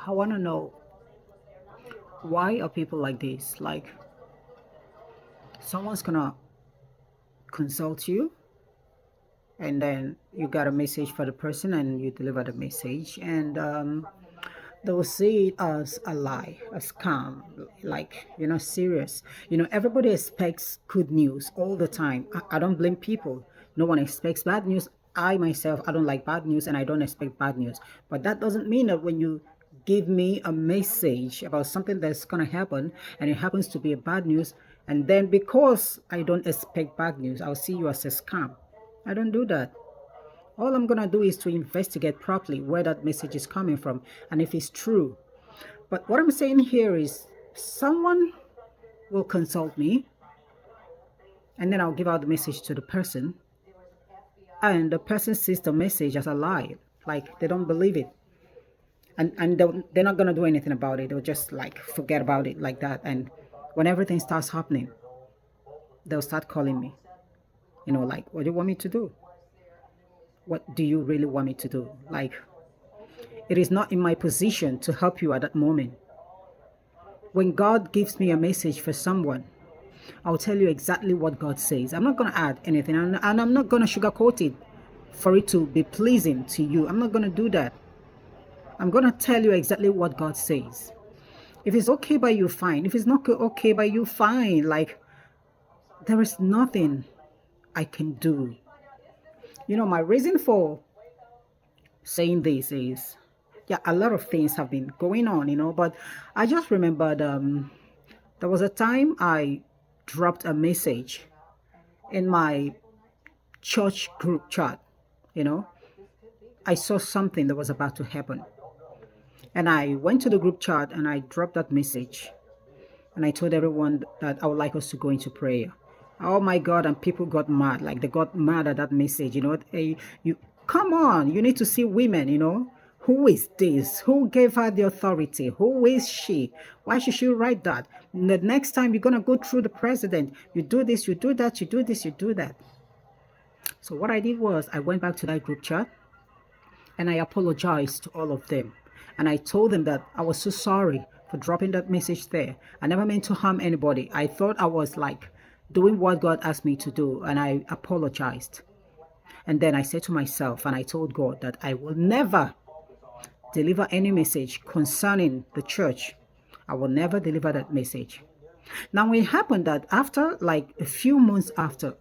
I want to know, why are people like this? Like, someone's gonna consult you, and then you got a message for the person, and you deliver the message, and they will see it as a lie, a scam, like you're not serious. Everybody expects good news all the time. I don't blame people. No one expects bad news. I myself, I don't like bad news, and I don't expect bad news. But that doesn't mean that when you give me a message about something that's going to happen, and it happens to be a bad news, and then because I don't expect bad news, I'll see you as a scam. I don't do that. All I'm going to do is to investigate properly where that message is coming from and if it's true. But what I'm saying here is, someone will consult me, and then I'll give out the message to the person, and the person sees the message as a lie. Like, they don't believe it. And they're not going to do anything about it. They'll just like forget about it like that. And when everything starts happening, they'll start calling me. Like, what do you want me to do? What do you really want me to do? Like, it is not in my position to help you at that moment. When God gives me a message for someone, I'll tell you exactly what God says. I'm not going to add anything, and I'm not going to sugarcoat it for it to be pleasing to you. I'm not going to do that. I'm going to tell you exactly what God says. If it's okay by you, fine. If it's not okay by you, fine. Like, there is nothing I can do. My reason for saying this is, yeah, a lot of things have been going on, but I just remembered there was a time I dropped a message in my church group chat. I saw something that was about to happen, and I went to the group chat and I dropped that message, and I told everyone that I would like us to go into prayer. Oh my God, and people got mad. Like, they got mad at that message. Hey, you come on, you need to see women. Who is this? Who gave her the authority? Who is she? Why should she write that? The next time you're going to go through the president, you do this, you do that, you do this, you do that. So what I did was, I went back to that group chat and I apologized to all of them. And I told them that I was so sorry for dropping that message there. I never meant to harm anybody. I thought I was like doing what God asked me to do, and I apologized. And then I said to myself, and I told God, that I will never deliver any message concerning the church. I will never deliver that message. Now, it happened that after like a few months after,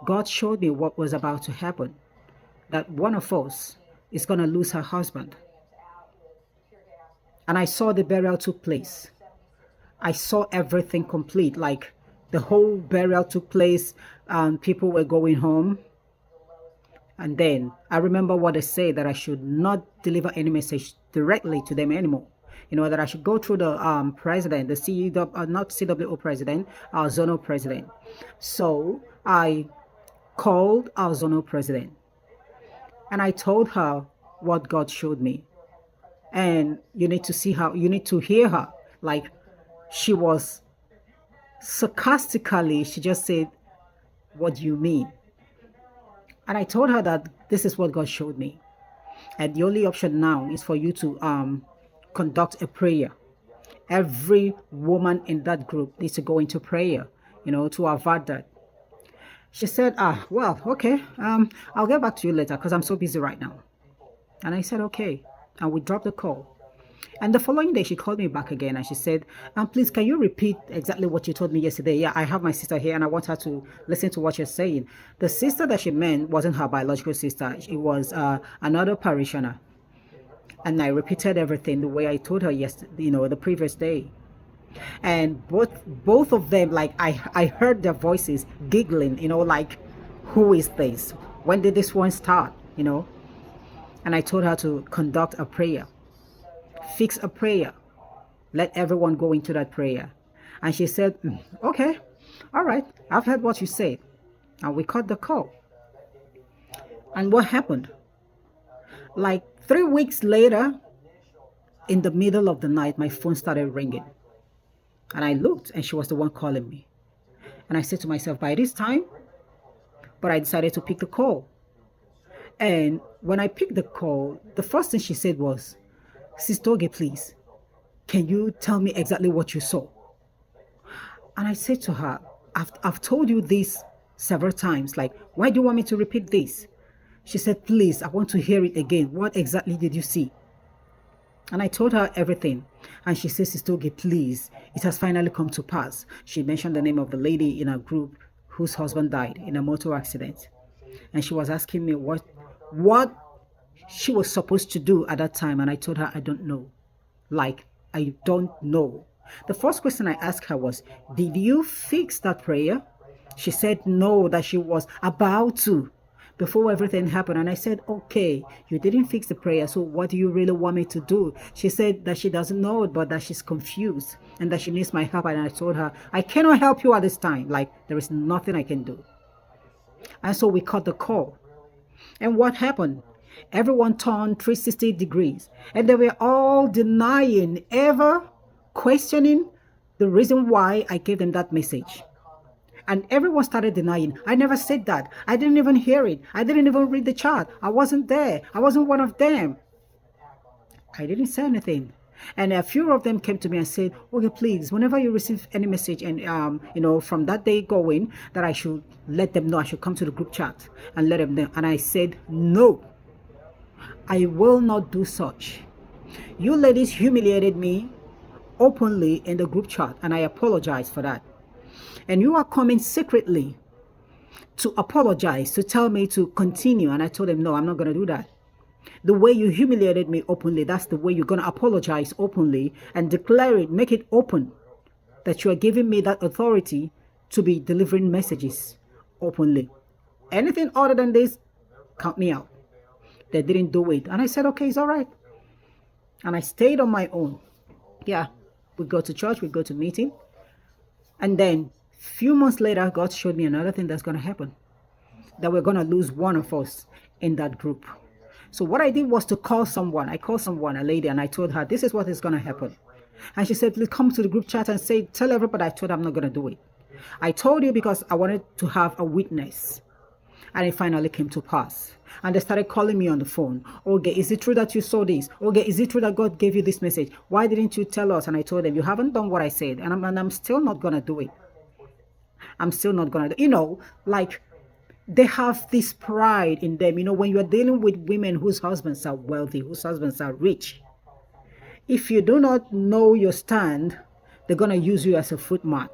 God showed me what was about to happen, that one of us is going to lose her husband. And I saw the burial took place. I saw everything complete, like the whole burial took place, people were going home. And then I remember what they say, that I should not deliver any message directly to them anymore. That I should go through the president, the CW, not CWO president, our zonal president. So I called our zonal president, and I told her what God showed me. And you need to see how, you need to hear her. Like, she was sarcastically, she just said, "What do you mean?" And I told her that this is what God showed me. And the only option now is for you to conduct a prayer. Every woman in that group needs to go into prayer, to avert that. She said, well, okay, I'll get back to you later because I'm so busy right now. And I said, okay. And we dropped the call. And the following day, she called me back again and she said, please, can you repeat exactly what you told me yesterday? Yeah, I have my sister here and I want her to listen to what you're saying. The sister that she meant wasn't her biological sister. It was another parishioner. And I repeated everything the way I told her yesterday, the previous day. And both of them, like, I heard their voices giggling, like, who is this? When did this one start? And I told her to conduct a prayer. Fix a prayer. Let everyone go into that prayer. And she said, okay, all right, I've heard what you said. And we cut the call. And what happened? Like 3 weeks later, in the middle of the night, my phone started ringing. And I looked, and she was the one calling me. And I said to myself, by this time, but I decided to pick the call. And when I picked the call, the first thing she said was, Sister Oge, please, can you tell me exactly what you saw? And I said to her, I've told you this several times. Like, why do you want me to repeat this? She said, please, I want to hear it again. What exactly did you see? And I told her everything. And she says, Sister Oge, please, it has finally come to pass. She mentioned the name of the lady in our group whose husband died in a motor accident. And she was asking me what she was supposed to do at that time. And I told her, I don't know. Like, I don't know. The first question I asked her was, did you fix that prayer? She said no, that she was about to before everything happened. And I said, okay, you didn't fix the prayer, so what do you really want me to do? She said that she doesn't know it, but that she's confused and that she needs my help. And I told her, I cannot help you at this time. Like, there is nothing I can do. And so we cut the call. And what happened? Everyone turned 360 degrees, and they were all denying, ever questioning the reason why I gave them that message. And everyone started denying. I never said that. I didn't even hear it. I didn't even read the chart. I wasn't there. I wasn't one of them. I didn't say anything. And a few of them came to me and said, okay, please, whenever you receive any message and, from that day going, that I should let them know, I should come to the group chat and let them know. And I said, no, I will not do such. You ladies humiliated me openly in the group chat, and I apologize for that. And you are coming secretly to apologize, to tell me to continue. And I told them, no, I'm not going to do that. The way you humiliated me openly, that's the way you're going to apologize openly and declare it, make it open, that you are giving me that authority to be delivering messages openly. Anything other than this, count me out. They didn't do it. And I said, okay, it's all right. And I stayed on my own. Yeah, we go to church, we go to meeting. And then a few months later, God showed me another thing that's going to happen, that we're going to lose one of us in that group. So what I did was to call someone. I called someone, a lady, and I told her, this is what is going to happen. And she said, please come to the group chat and tell everybody. I told her I'm not going to do it. I told you because I wanted to have a witness. And it finally came to pass. And they started calling me on the phone. Okay, is it true that you saw this? Okay, is it true that God gave you this message? Why didn't you tell us? And I told them, you haven't done what I said. And I'm still not going to do it. I'm still not going to, like, they have this pride in them. When you're dealing with women whose husbands are wealthy, whose husbands are rich, if you do not know your stand, they're going to use you as a footmat.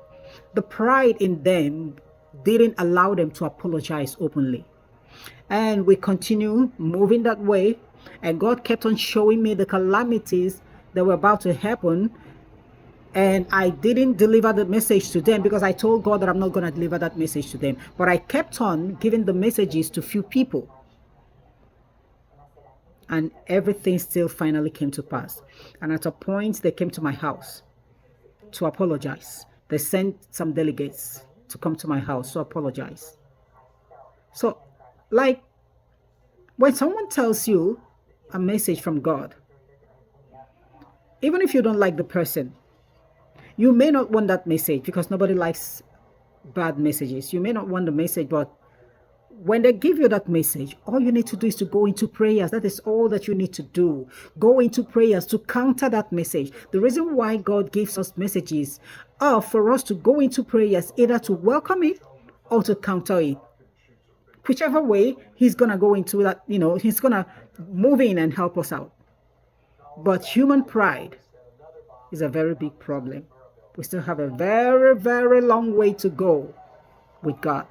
The pride in them didn't allow them to apologize openly. And we continue moving that way. And God kept on showing me the calamities that were about to happen. And I didn't deliver the message to them because I told God that I'm not going to deliver that message to them. But I kept on giving the messages to few people. And everything still finally came to pass. And at a point, they came to my house to apologize. They sent some delegates to come to my house to apologize. So, like, when someone tells you a message from God, even if you don't like the person, you may not want that message because nobody likes bad messages. You may not want the message, but when they give you that message, all you need to do is to go into prayers. That is all that you need to do. Go into prayers to counter that message. The reason why God gives us messages are for us to go into prayers, either to welcome it or to counter it. Whichever way, he's going to go into that, he's going to move in and help us out. But human pride is a very big problem. We still have a very, very long way to go with God.